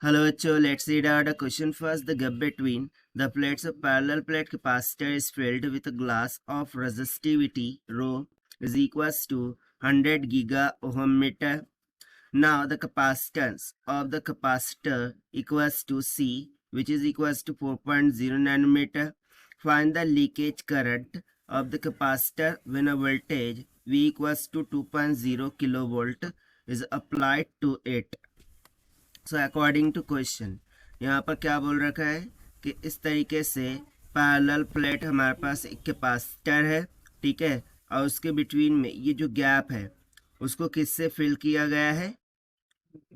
Hello, so let's read out the question first. The gap between the plates of parallel plate capacitor is filled with a glass of resistivity rho is equals to 100 giga ohm meter. Now the capacitance of the capacitor equals to C, which is equals to 4.0 nanometer. Find the leakage current of the capacitor when a voltage V equals to 2.0 kilovolt is applied to it. So according to question यहाँ पर क्या बोल रखा है कि इस तरीके से पैरेलल प्लेट हमारे पास एक कैपेसिटर है, ठीक है, और उसके बिटवीन में ये जो गैप है उसको किससे फिल किया गया है?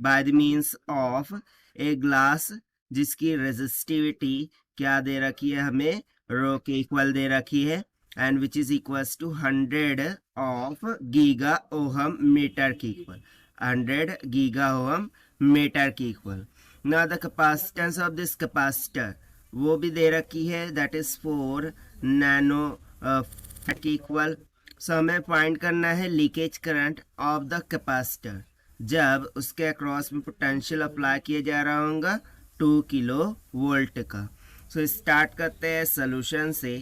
By the means of a glass जिसकी रेजिस्टिविटी क्या दे रखी है हमें? रो के इक्वल दे रखी है and which is equals to 100 of giga ohm metre की इक्वल, 100 गीगा ओहम मीटर की इक्वल. ना the capacitance of this capacitor वो भी दे रखी है, दैट इज 4 नैनो की इक्वल. सो हमें फाइंड करना है leakage current of the capacitor जब उसके अक्रॉस में पोटेंशियल अप्लाई किया जा रहा होगा 2 किलो वोल्ट का. सो स्टार्ट करते हैं सोल्यूशन से,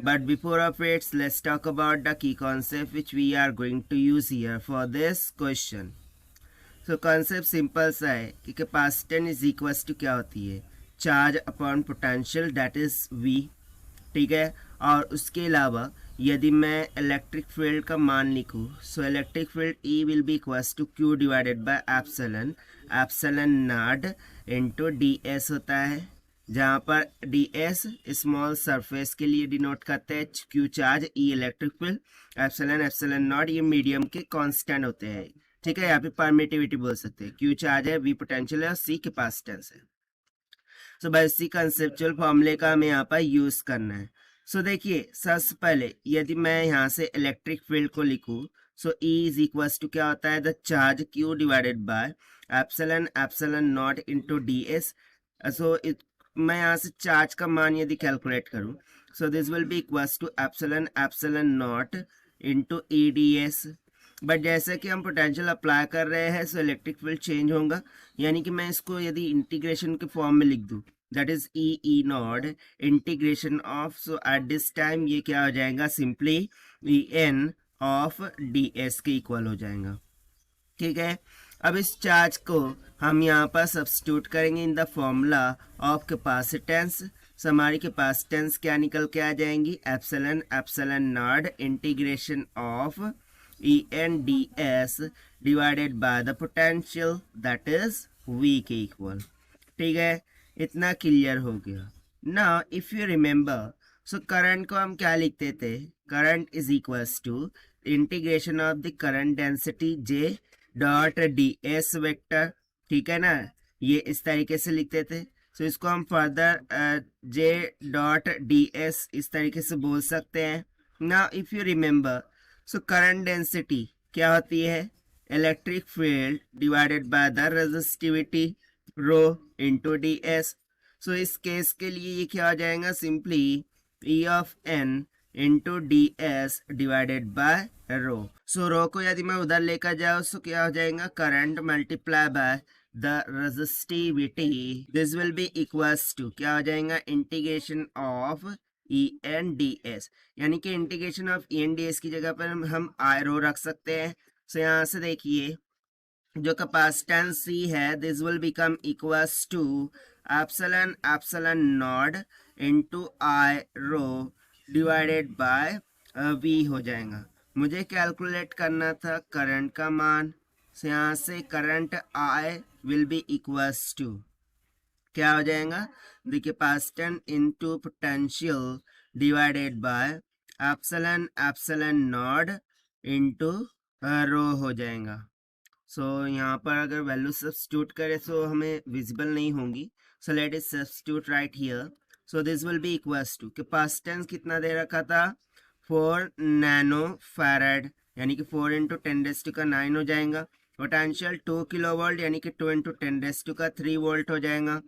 but before of it's let's talk about the key concept which we are going to use here for this question. So concept simple सा है कि कैपेसिटेंस इज इक्वल्स टू क्या होती है? Charge upon potential, that is V, ठीक है. और उसके अलावा यदि मैं इलेक्ट्रिक फील्ड का मान लिखूँ, so electric field E will be equals to Q divided by epsilon, epsilon not into D S होता है, जहाँ पर डी एस स्मॉल सरफेस के लिए डिनोट करते हैं, Q charge, E electric field, epsilon epsilon not ये मीडियम के कांस्टेंट होते हैं, ठीक है. यहाँ पे परमिटिविटी बोल सकते हैं. क्यू चार्ज है, वी पोटेंशियल है और सी कैपेसिटेंस है. सो बस इसी कंसेप्चुअल फॉर्मूले का हमें यहाँ पर यूज करना है. सो देखिए सबसे पहले यदि मैं यहाँ से इलेक्ट्रिक फील्ड को लिखूँ, so E is equals to क्या होता है? The charge Q divided by epsilon epsilon not into D S. So मैं यहाँ से चार्ज का मान यदि कैलकुलेट करूँ, so this will be equals to epsilon epsilon not into E D S. But जैसे कि हम पोटेंशियल अप्लाई कर रहे हैं, सो इलेक्ट्रिक फील्ड चेंज होगा, यानी कि मैं इसको यदि इंटीग्रेशन के फॉर्म में लिख दूँ, that is E nought integration of, so at this time ये क्या हो जाएगा? Simply E N of D S के इक्वल हो जाएगा, ठीक है. अब इस चार्ज को हम यहाँ पर सब्स्टिट्यूट करेंगे in the formula of capacitance. हमारी कैपेसिटेंस क्या निकल के आ जाएंगी? Epsilon epsilon nought integration of E N D S divided by the potential, that is V के इक्वल, ठीक है. इतना क्लियर हो गया. Now if you remember, so current को हम क्या लिखते थे? Current is equals to integration of the current density J dot D S vector, ठीक है ना. ये इस तरीके से लिखते थे. सो इसको हम further J dot D S इस तरीके से बोल सकते हैं. Now if you remember, so current density क्या होती है? Electric field divided by the resistivity rho into D S. So इस केस के लिए ये क्या हो जाएगा? Simply E of N into D S divided by rho. So rho को यदि मैं उधर लेकर जाऊँ, सो क्या हो जाएगा? Current multiply by the resistivity, this will be equals to क्या हो जाएगा? Integration of E N D S, यानी कि integration of E N D S की जगह पर हम आई रो रख सकते हैं. सो यहाँ से देखिए जो कैपेसिटेंस C है, this will become equals to epsilon epsilon not into I rho divided by V हो जाएगा. मुझे कैलकुलेट करना था करंट का मान, so यहाँ से current I will be equals to क्या हो जाएगा? The capacitance into potential divided by epsilon epsilon not into rho हो जाएगा. सो यहाँ पर अगर वैल्यू सब्स्टिट्यूट करें तो हमें विजिबल नहीं होंगी. So let it substitute right here. So this will be equals to capacitance कितना दे रखा था? 4 नैनो फैराड, यानी कि 4 इंटू 10⁻⁹ हो जाएगा. पोटेंशियल 2 किलो वोल्ट, यानी कि 2 इंटू 10⁻³ वोल्ट हो जाएगा,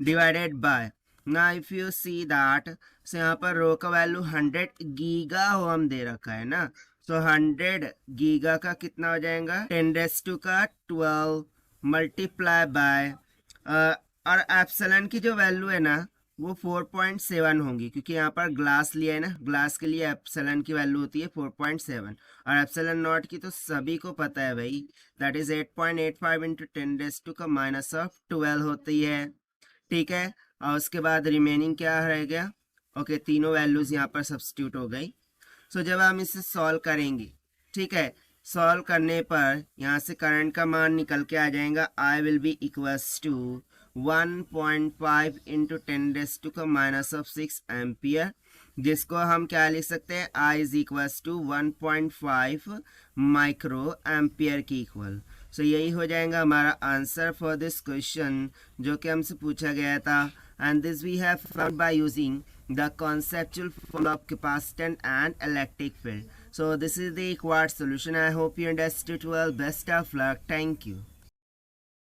डिवाइडेड बाय. ना इफ यू सी दैट, सो यहाँ पर रो का वैल्यू 100 गीगा ओम दे रखा है ना. सो 100 गीगा का कितना हो जाएगा? 10⁻12 मल्टीप्लाई बाय और एप्सिलॉन की जो वैल्यू है ना वो 4.7 होंगी, क्योंकि यहाँ पर ग्लास लिया है ना, ग्लास के लिए एप्सिलॉन की वैल्यू होती है 4.7, और एप्सिलॉन नॉट की तो सभी को पता है भाई, दैट इज 8.85 इंटू 10⁻⁻12 होती है। ठीक है, और उसके बाद रिमेनिंग क्या रह गया, ओके तीनों वैल्यूज यहाँ पर सब्स्टिट्यूट हो गई। सो जब हम इसे सॉल्व करेंगे, ठीक है, सॉल्व करने पर यहाँ से करंट का मान निकल के आ जाएगा, I will be equals to 1.5 into 10⁻⁻6 ampere, जिसको हम क्या लिख सकते हैं, I is equals to 1.5 micro ampere की इक्वल। सो यही हो जाएगा हमारा आंसर फॉर दिस क्वेश्चन जो कि हमसे पूछा गया था, and this we have found by using the conceptual formula of capacitance and electric field. So this is the required solution. I hope you understood well. Best of luck. Thank you.